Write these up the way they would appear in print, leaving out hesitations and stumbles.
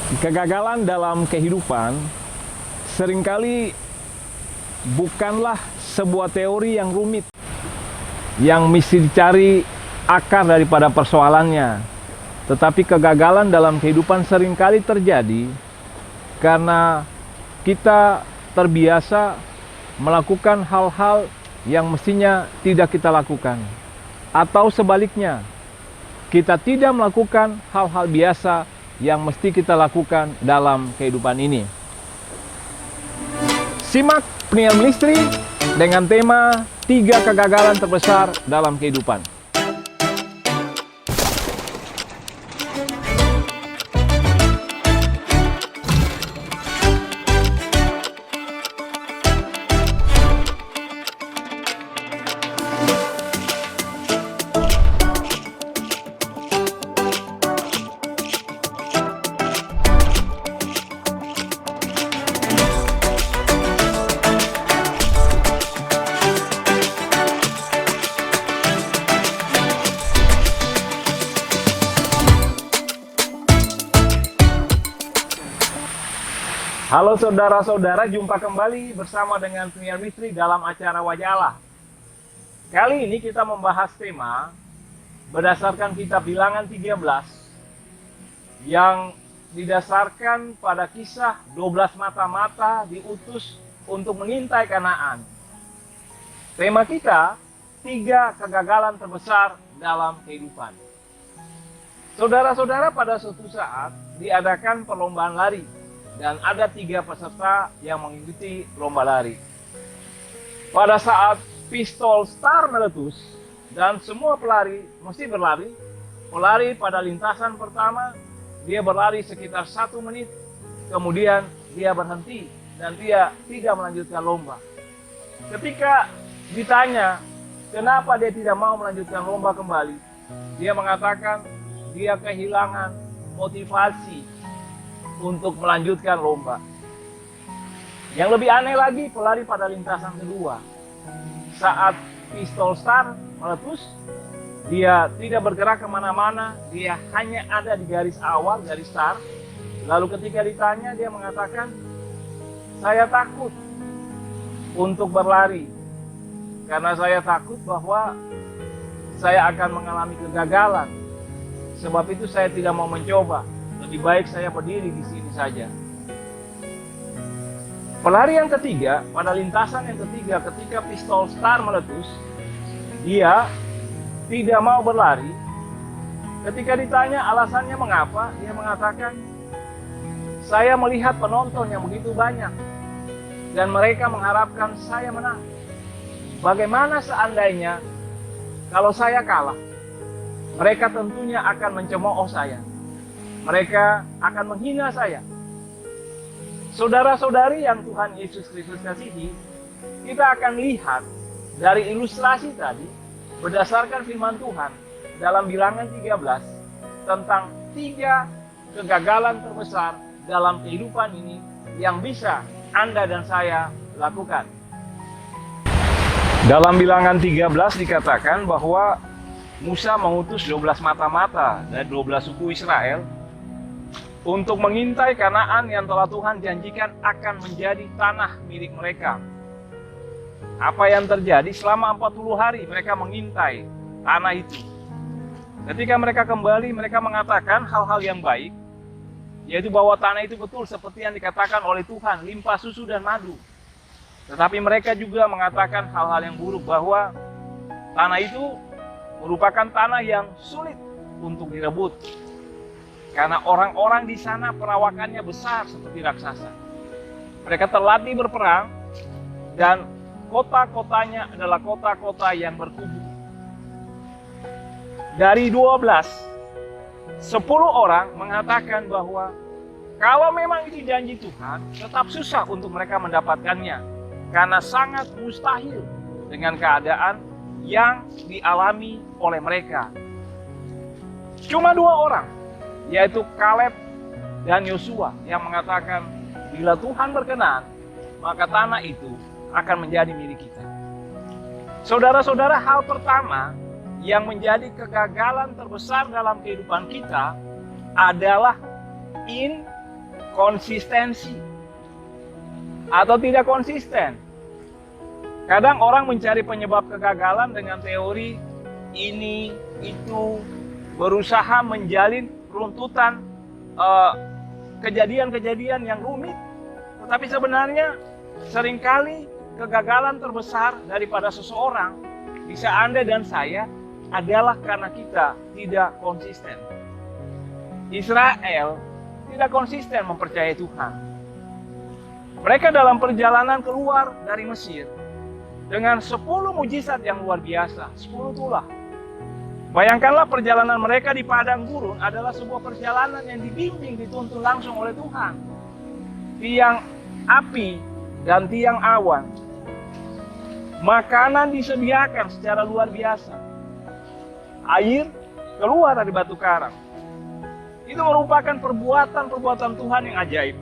Kegagalan dalam kehidupan seringkali bukanlah sebuah teori yang rumit, yang mesti dicari akar daripada persoalannya. Tetapi kegagalan dalam kehidupan seringkali terjadi karena kita terbiasa melakukan hal-hal yang mestinya tidak kita lakukan. Atau sebaliknya, kita tidak melakukan hal-hal biasa yang mesti kita lakukan dalam kehidupan ini. Simak penyiar ministry dengan tema 3 kegagalan terbesar dalam kehidupan. Halo saudara-saudara, jumpa kembali bersama dengan penyiar misteri dalam acara Wajah Allah. Kali ini kita membahas tema berdasarkan kitab Bilangan 13 yang didasarkan pada kisah 12 mata-mata diutus untuk mengintai Kanaan. Tema kita 3 kegagalan terbesar dalam kehidupan. Saudara-saudara, pada suatu saat diadakan perlombaan lari. Dan ada 3 peserta yang mengikuti lomba lari. Pada saat pistol start meletus dan semua pelari mesti berlari, pelari pada lintasan pertama dia berlari sekitar 1 menit, kemudian dia berhenti dan dia tidak melanjutkan lomba. Ketika ditanya kenapa dia tidak mau melanjutkan lomba kembali, dia mengatakan dia kehilangan motivasi untuk melanjutkan lomba. Yang lebih aneh lagi, pelari pada lintasan kedua, saat pistol start meletus, dia tidak bergerak kemana-mana, dia hanya ada di garis awal, garis start. Lalu ketika ditanya, dia mengatakan, saya takut untuk berlari, karena saya takut bahwa saya akan mengalami kegagalan. Sebab itu saya tidak mau mencoba. Lebih baik saya berdiri di sini saja. Pelari yang ketiga, pada lintasan yang ketiga ketika pistol start meletus, dia tidak mau berlari. Ketika ditanya alasannya mengapa, dia mengatakan, saya melihat penonton yang begitu banyak dan mereka mengharapkan saya menang. Bagaimana seandainya kalau saya kalah? Mereka tentunya akan mencemooh saya. Mereka akan menghina saya. Saudara-saudari yang Tuhan Yesus Kristus kasihi, kita akan lihat dari ilustrasi tadi, berdasarkan firman Tuhan dalam Bilangan 13, tentang 3 kegagalan terbesar dalam kehidupan ini yang bisa Anda dan saya lakukan. Dalam Bilangan 13 dikatakan bahwa Musa mengutus 12 mata-mata dari 12 suku Israel untuk mengintai Kanaan yang telah Tuhan janjikan akan menjadi tanah milik mereka. Apa yang terjadi selama 40 hari mereka mengintai tanah itu. Ketika mereka kembali, mereka mengatakan hal-hal yang baik, yaitu bahwa tanah itu betul seperti yang dikatakan oleh Tuhan, limpah susu dan madu. Tetapi mereka juga mengatakan hal-hal yang buruk, bahwa tanah itu merupakan tanah yang sulit untuk direbut. Karena orang-orang di sana perawakannya besar seperti raksasa. Mereka terlatih berperang dan kota-kotanya adalah kota-kota yang berkubu. Dari 12, 10 orang mengatakan bahwa kalau memang ini janji Tuhan, tetap susah untuk mereka mendapatkannya. Karena sangat mustahil dengan keadaan yang dialami oleh mereka. Cuma 2 orang, yaitu Kaleb dan Yosua, yang mengatakan bila Tuhan berkenan, maka tanah itu akan menjadi milik kita. Saudara-saudara, hal pertama yang menjadi kegagalan terbesar dalam kehidupan kita adalah konsistensi atau tidak konsisten. Kadang orang mencari penyebab kegagalan dengan teori ini, itu, berusaha menjalin runtutan kejadian-kejadian yang rumit. Tetapi sebenarnya seringkali kegagalan terbesar daripada seseorang, bisa Anda dan saya, adalah karena kita tidak konsisten. Israel tidak konsisten mempercayai Tuhan. Mereka dalam perjalanan keluar dari Mesir dengan 10 mujizat yang luar biasa, 10 tulah. Bayangkanlah perjalanan mereka di padang gurun adalah sebuah perjalanan yang dibimbing, dituntun langsung oleh Tuhan. Tiang api dan tiang awan. Makanan disediakan secara luar biasa. Air keluar dari batu karang. Itu merupakan perbuatan Tuhan yang ajaib.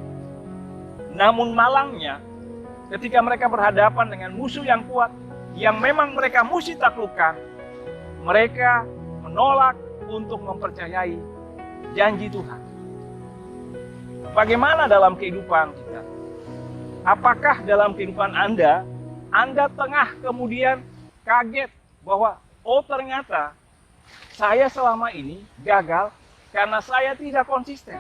Namun malangnya, ketika mereka berhadapan dengan musuh yang kuat, yang memang mereka mesti taklukkan, mereka menolak untuk mempercayai janji Tuhan. Bagaimana dalam kehidupan kita? Apakah dalam kehidupan Anda tengah kemudian kaget bahwa, oh ternyata saya selama ini gagal karena saya tidak konsisten.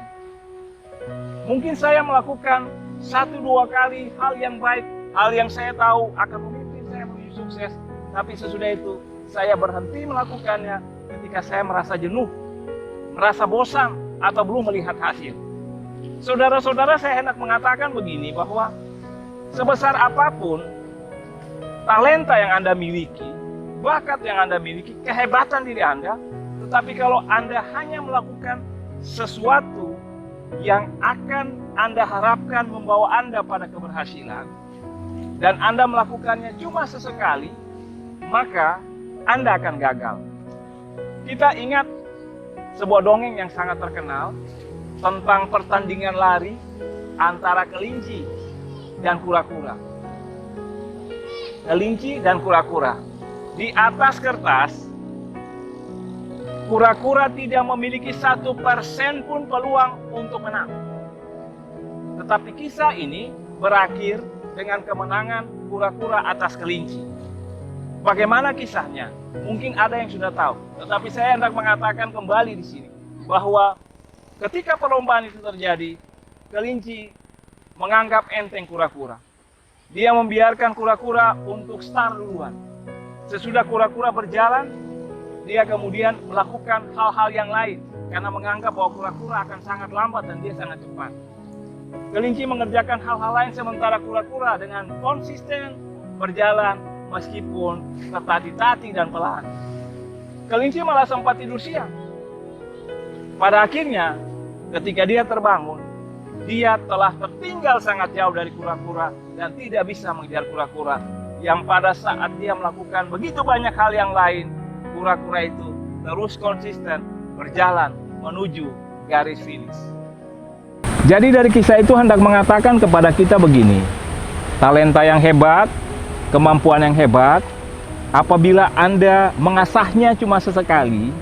Mungkin saya melakukan 1-2 kali hal yang baik, hal yang saya tahu akan memimpin saya menuju sukses. Tapi sesudah itu saya berhenti melakukannya ketika saya merasa jenuh, merasa bosan, atau belum melihat hasil. Saudara-saudara, saya hendak mengatakan begini, bahwa sebesar apapun talenta yang Anda miliki, bakat yang Anda miliki, kehebatan diri Anda, tetapi kalau Anda hanya melakukan sesuatu yang akan Anda harapkan membawa Anda pada keberhasilan, dan Anda melakukannya cuma sesekali, maka Anda akan gagal. Kita ingat sebuah dongeng yang sangat terkenal tentang pertandingan lari antara kelinci dan kura-kura. Kelinci dan kura-kura. Di atas kertas, kura-kura tidak memiliki 1% pun peluang untuk menang. Tetapi kisah ini berakhir dengan kemenangan kura-kura atas kelinci. Bagaimana kisahnya? Mungkin ada yang sudah tahu, tetapi saya hendak mengatakan kembali di sini bahwa ketika perlombaan itu terjadi, kelinci menganggap enteng kura-kura. Dia membiarkan kura-kura untuk start duluan. Sesudah kura-kura berjalan, dia kemudian melakukan hal-hal yang lain karena menganggap bahwa kura-kura akan sangat lambat dan dia sangat cepat. Kelinci mengerjakan hal-hal lain sementara kura-kura dengan konsisten berjalan meskipun tertati-tati dan pelan. Kelinci malah sempat tidur siang. Pada akhirnya, ketika dia terbangun, dia telah tertinggal sangat jauh dari kura-kura dan tidak bisa mengejar kura-kura. Yang pada saat dia melakukan begitu banyak hal yang lain, kura-kura itu terus konsisten berjalan menuju garis finish. Jadi dari kisah itu hendak mengatakan kepada kita begini, talenta yang hebat, kemampuan yang hebat, apabila Anda mengasahnya cuma sesekali,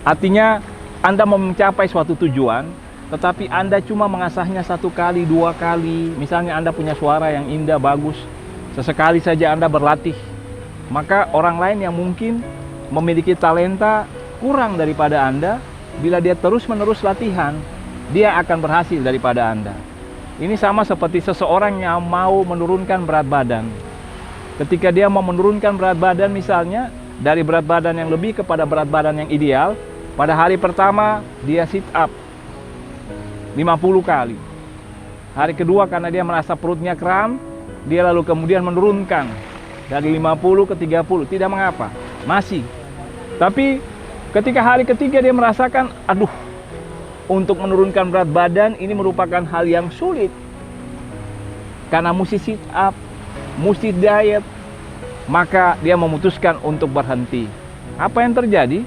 artinya Anda mau mencapai suatu tujuan, tetapi Anda cuma mengasahnya 1 kali, 2 kali, misalnya Anda punya suara yang indah, bagus, sesekali saja Anda berlatih, maka orang lain yang mungkin memiliki talenta kurang daripada Anda, bila dia terus-menerus latihan, dia akan berhasil daripada Anda. Ini sama seperti seseorang yang mau menurunkan berat badan. Ketika dia mau menurunkan berat badan misalnya, dari berat badan yang lebih kepada berat badan yang ideal, pada hari pertama dia sit up 50 kali. Hari kedua karena dia merasa perutnya kram, dia lalu kemudian menurunkan dari 50 ke 30, tidak mengapa, masih. Tapi ketika hari ketiga dia merasakan, aduh, untuk menurunkan berat badan ini merupakan hal yang sulit. Karena mesti sit up, mesti diet, maka dia memutuskan untuk berhenti. Apa yang terjadi?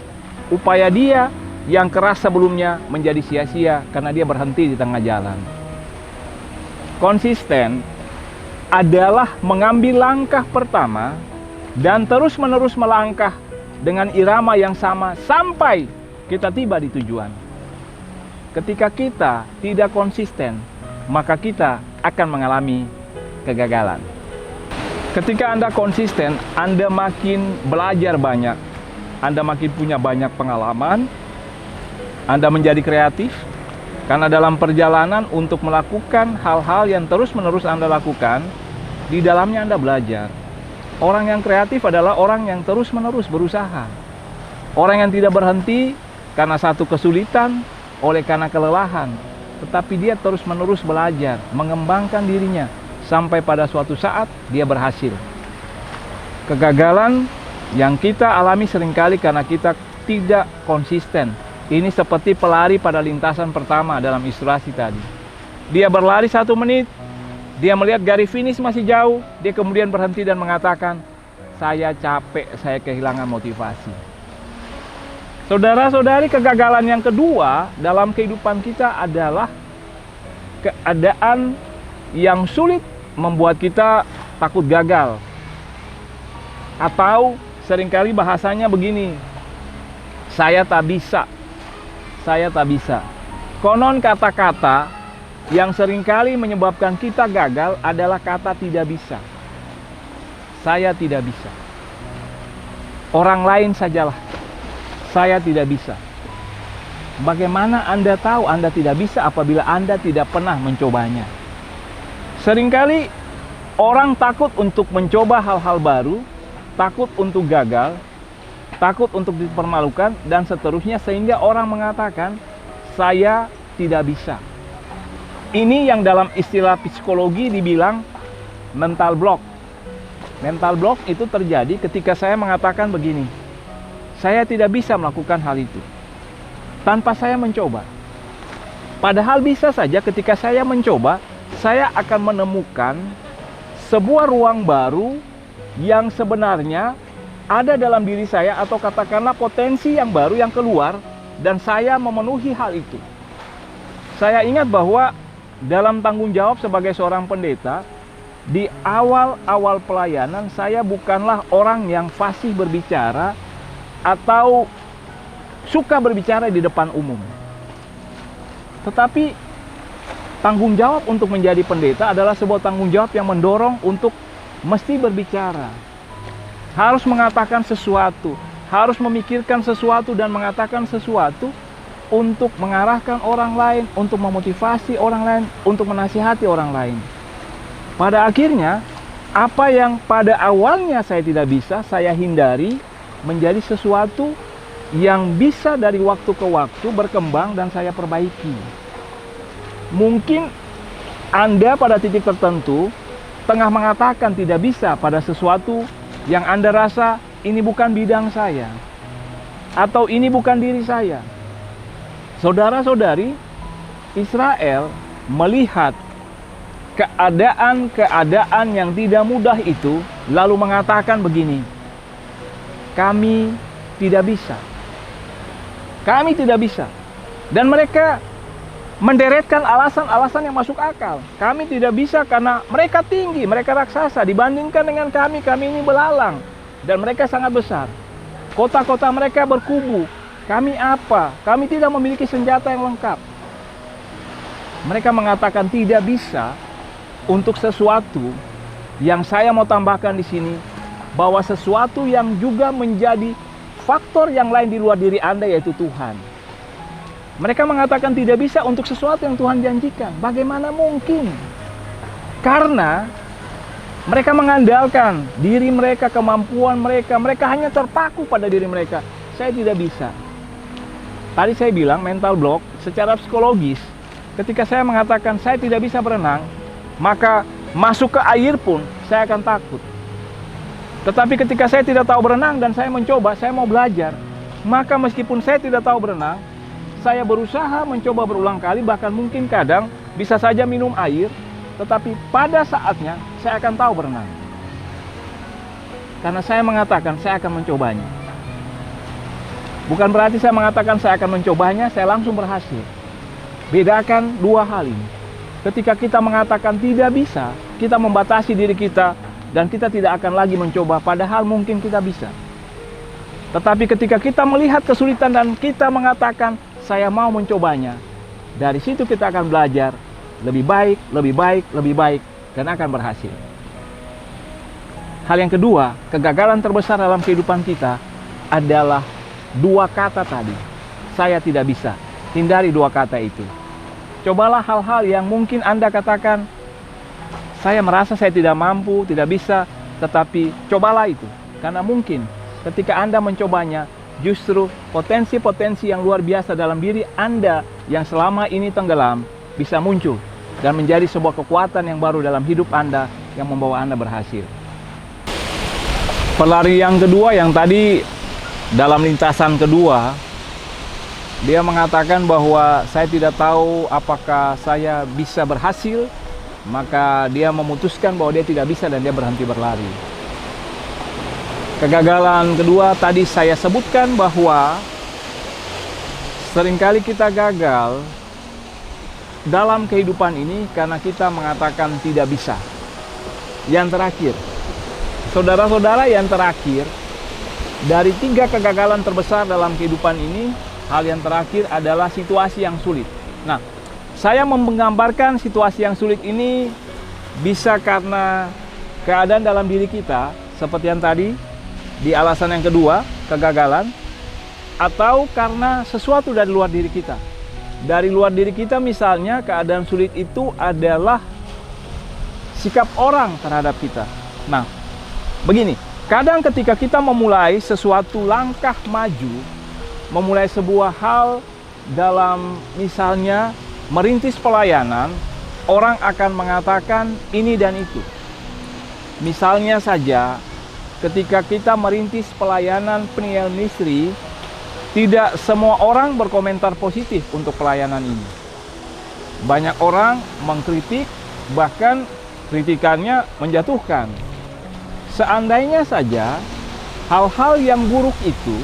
Upaya dia yang keras sebelumnya menjadi sia-sia karena dia berhenti di tengah jalan. Konsisten adalah mengambil langkah pertama dan terus-menerus melangkah dengan irama yang sama sampai kita tiba di tujuan. Ketika kita tidak konsisten, maka kita akan mengalami kegagalan. Ketika Anda konsisten, Anda makin belajar banyak, Anda makin punya banyak pengalaman, Anda menjadi kreatif, karena dalam perjalanan untuk melakukan hal-hal yang terus-menerus Anda lakukan, di dalamnya Anda belajar. Orang yang kreatif adalah orang yang terus-menerus berusaha. Orang yang tidak berhenti karena satu kesulitan, oleh karena kelelahan, tetapi dia terus-menerus belajar, mengembangkan dirinya, sampai pada suatu saat dia berhasil. Kegagalan yang kita alami seringkali karena kita tidak konsisten. Ini seperti pelari pada lintasan pertama dalam ilustrasi tadi. Dia berlari 1 menit, dia melihat garis finish masih jauh, dia kemudian berhenti dan mengatakan, saya capek, saya kehilangan motivasi. Saudara-saudari, kegagalan yang kedua dalam kehidupan kita adalah keadaan yang sulit membuat kita takut gagal. Atau seringkali bahasanya begini, saya tak bisa, saya tak bisa. Konon kata-kata yang seringkali menyebabkan kita gagal adalah kata tidak bisa. Saya tidak bisa. Orang lain sajalah. Saya tidak bisa. Bagaimana Anda tahu Anda tidak bisa apabila Anda tidak pernah mencobanya? Seringkali orang takut untuk mencoba hal-hal baru, takut untuk gagal, takut untuk dipermalukan, dan seterusnya, sehingga orang mengatakan, saya tidak bisa. Ini yang dalam istilah psikologi dibilang mental block. Mental block itu terjadi ketika saya mengatakan begini, saya tidak bisa melakukan hal itu tanpa saya mencoba. Padahal bisa saja ketika saya mencoba, saya akan menemukan sebuah ruang baru yang sebenarnya ada dalam diri saya, atau katakanlah potensi yang baru yang keluar, dan saya memenuhi hal itu. Saya ingat bahwa dalam tanggung jawab sebagai seorang pendeta, di awal-awal pelayanan saya bukanlah orang yang fasih berbicara atau suka berbicara di depan umum. Tetapi tanggung jawab untuk menjadi pendeta adalah sebuah tanggung jawab yang mendorong untuk mesti berbicara. Harus mengatakan sesuatu, harus memikirkan sesuatu dan mengatakan sesuatu untuk mengarahkan orang lain, untuk memotivasi orang lain, untuk menasihati orang lain. Pada akhirnya, apa yang pada awalnya saya tidak bisa, saya hindari, menjadi sesuatu yang bisa dari waktu ke waktu berkembang dan saya perbaiki. Mungkin Anda pada titik tertentu tengah mengatakan tidak bisa pada sesuatu yang Anda rasa ini bukan bidang saya, atau ini bukan diri saya. Saudara-saudari, Israel melihat keadaan yang tidak mudah itu, lalu mengatakan begini, kami tidak bisa. Kami tidak bisa. Dan mereka menderetkan alasan-alasan yang masuk akal. Kami tidak bisa karena mereka tinggi, mereka raksasa. Dibandingkan dengan kami ini belalang. Dan mereka sangat besar. Kota-kota mereka berkubu. Kami apa? Kami tidak memiliki senjata yang lengkap. Mereka mengatakan tidak bisa untuk sesuatu yang saya mau tambahkan di sini, bahwa sesuatu yang juga menjadi faktor yang lain di luar diri Anda, yaitu Tuhan. Mereka mengatakan tidak bisa untuk sesuatu yang Tuhan janjikan. Bagaimana mungkin? Karena mereka mengandalkan diri mereka, kemampuan mereka. Mereka hanya terpaku pada diri mereka. Saya tidak bisa. Tadi saya bilang mental block secara psikologis. Ketika saya mengatakan saya tidak bisa berenang, maka masuk ke air pun saya akan takut. Tetapi ketika saya tidak tahu berenang dan saya mencoba, saya mau belajar, maka meskipun saya tidak tahu berenang, saya berusaha mencoba berulang kali, bahkan mungkin kadang bisa saja minum air, tetapi pada saatnya saya akan tahu berenang. Karena saya mengatakan saya akan mencobanya. Bukan berarti saya mengatakan saya akan mencobanya, saya langsung berhasil. Bedakan dua hal ini. Ketika kita mengatakan tidak bisa, kita membatasi diri kita, dan kita tidak akan lagi mencoba, padahal mungkin kita bisa. Tetapi ketika kita melihat kesulitan dan kita mengatakan, saya mau mencobanya, dari situ kita akan belajar lebih baik, lebih baik, lebih baik, dan akan berhasil. Hal yang kedua, kegagalan terbesar dalam kehidupan kita adalah dua kata tadi. Saya tidak bisa. Hindari dua kata itu. Cobalah hal-hal yang mungkin Anda katakan, saya merasa saya tidak mampu, tidak bisa, tetapi cobalah itu. Karena mungkin ketika Anda mencobanya, justru potensi-potensi yang luar biasa dalam diri Anda yang selama ini tenggelam bisa muncul dan menjadi sebuah kekuatan yang baru dalam hidup Anda yang membawa Anda berhasil. Pelari yang kedua yang tadi dalam lintasan kedua, dia mengatakan bahwa saya tidak tahu apakah saya bisa berhasil, maka dia memutuskan bahwa dia tidak bisa dan dia berhenti berlari. Kegagalan kedua tadi saya sebutkan bahwa seringkali kita gagal dalam kehidupan ini karena kita mengatakan tidak bisa. Yang terakhir, saudara-saudara, yang terakhir, dari 3 kegagalan terbesar dalam kehidupan ini, hal yang terakhir adalah situasi yang sulit. Nah, saya menggambarkan situasi yang sulit ini bisa karena keadaan dalam diri kita, seperti yang tadi, di alasan yang kedua, kegagalan, atau karena sesuatu dari luar diri kita. Dari luar diri kita misalnya, keadaan sulit itu adalah sikap orang terhadap kita. Nah, begini, kadang ketika kita memulai sesuatu langkah maju, memulai sebuah hal dalam misalnya merintis pelayanan, orang akan mengatakan ini dan itu. Misalnya saja, ketika kita merintis pelayanan Peniel Ministry, tidak semua orang berkomentar positif untuk pelayanan ini. Banyak orang mengkritik, bahkan kritikannya menjatuhkan. Seandainya saja hal-hal yang buruk itu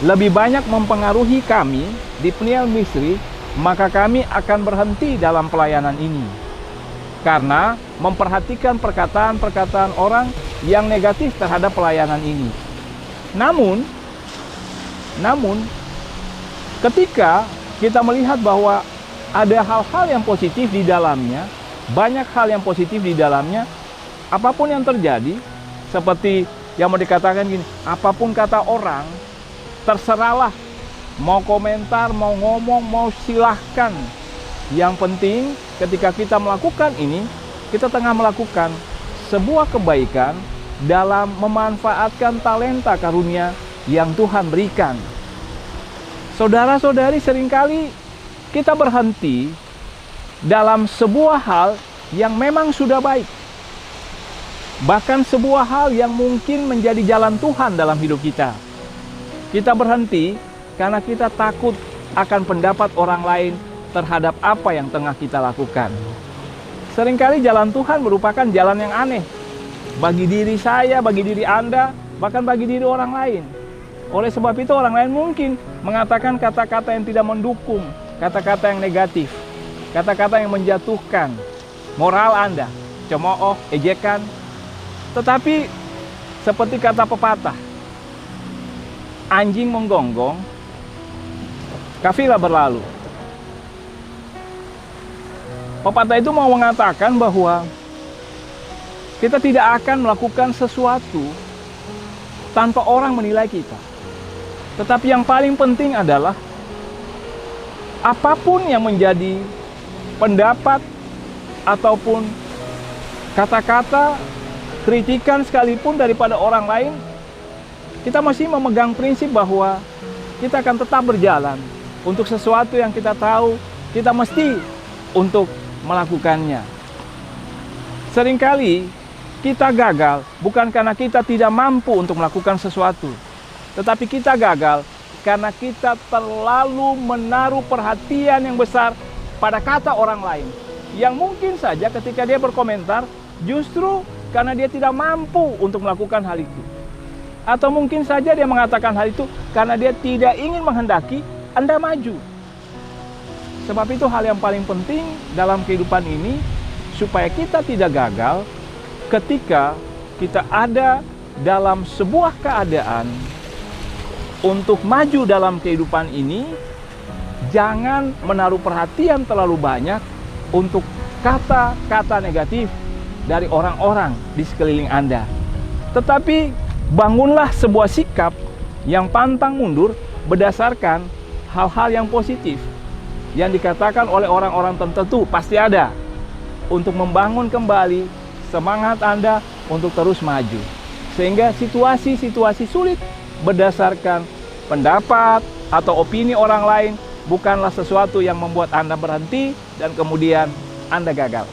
lebih banyak mempengaruhi kami di Peniel Ministry, maka kami akan berhenti dalam pelayanan ini. Karena memperhatikan perkataan-perkataan orang yang negatif terhadap pelayanan ini. Namun, ketika kita melihat bahwa ada hal-hal yang positif di dalamnya, banyak hal yang positif di dalamnya, apapun yang terjadi, seperti yang mau dikatakan gini, apapun kata orang, terserahlah, mau komentar, mau ngomong, mau silahkan. Yang penting ketika kita melakukan ini, kita tengah melakukan sebuah kebaikan dalam memanfaatkan talenta karunia yang Tuhan berikan. Saudara-saudari, seringkali kita berhenti dalam sebuah hal yang memang sudah baik. Bahkan sebuah hal yang mungkin menjadi jalan Tuhan dalam hidup kita. Kita berhenti karena kita takut akan pendapat orang lain terhadap apa yang tengah kita lakukan. Seringkali jalan Tuhan merupakan jalan yang aneh bagi diri saya, bagi diri Anda, bahkan bagi diri orang lain. Oleh sebab itu orang lain mungkin mengatakan kata-kata yang tidak mendukung, kata-kata yang negatif, kata-kata yang menjatuhkan moral Anda, cemooh, ejekan. Tetapi seperti kata pepatah, anjing menggonggong, kafilah berlalu. Pepatah itu mau mengatakan bahwa kita tidak akan melakukan sesuatu tanpa orang menilai kita. Tetapi yang paling penting adalah apapun yang menjadi pendapat ataupun kata-kata, kritikan sekalipun daripada orang lain, kita masih memegang prinsip bahwa kita akan tetap berjalan untuk sesuatu yang kita tahu, kita mesti untuk melakukannya. Seringkali kita gagal bukan karena kita tidak mampu untuk melakukan sesuatu, tetapi kita gagal karena kita terlalu menaruh perhatian yang besar pada kata orang lain, yang mungkin saja ketika dia berkomentar justru karena dia tidak mampu untuk melakukan hal itu, atau mungkin saja dia mengatakan hal itu karena dia tidak ingin menghendaki Anda maju. Sebab itu hal yang paling penting dalam kehidupan ini, supaya kita tidak gagal ketika kita ada dalam sebuah keadaan untuk maju dalam kehidupan ini, jangan menaruh perhatian terlalu banyak untuk kata-kata negatif dari orang-orang di sekeliling Anda. Tetapi bangunlah sebuah sikap yang pantang mundur berdasarkan hal-hal yang positif yang dikatakan oleh orang-orang tertentu pasti ada untuk membangun kembali semangat Anda untuk terus maju. Sehingga situasi-situasi sulit berdasarkan pendapat atau opini orang lain bukanlah sesuatu yang membuat Anda berhenti dan kemudian Anda gagal.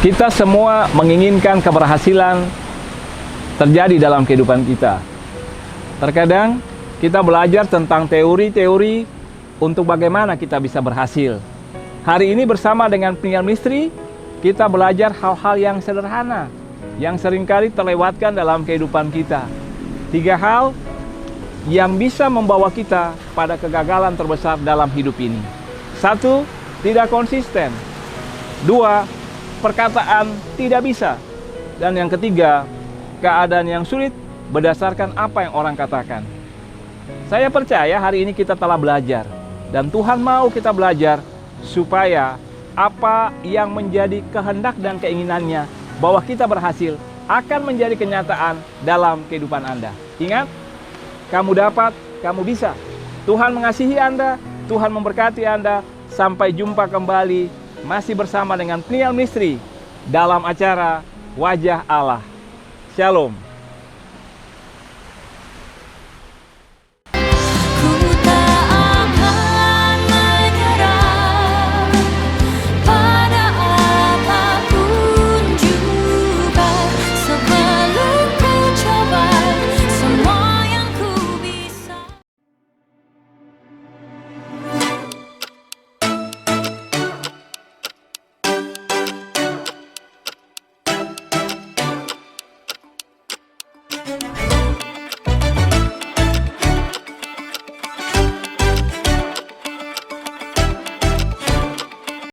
Kita semua menginginkan keberhasilan terjadi dalam kehidupan kita. Terkadang kita belajar tentang teori-teori untuk bagaimana kita bisa berhasil. Hari ini bersama dengan penyiar misteri, kita belajar hal-hal yang sederhana, yang seringkali terlewatkan dalam kehidupan kita. 3 hal yang bisa membawa kita pada kegagalan terbesar dalam hidup ini. 1. Tidak konsisten. 2. Perkataan tidak bisa. Dan yang ketiga, keadaan yang sulit berdasarkan apa yang orang katakan. Saya percaya hari ini kita telah belajar. Dan Tuhan mau kita belajar supaya apa yang menjadi kehendak dan keinginannya bahwa kita berhasil akan menjadi kenyataan dalam kehidupan Anda. Ingat, kamu dapat, kamu bisa. Tuhan mengasihi Anda, Tuhan memberkati Anda. Sampai jumpa kembali masih bersama dengan penyiar misteri dalam acara Wajah Allah. Shalom.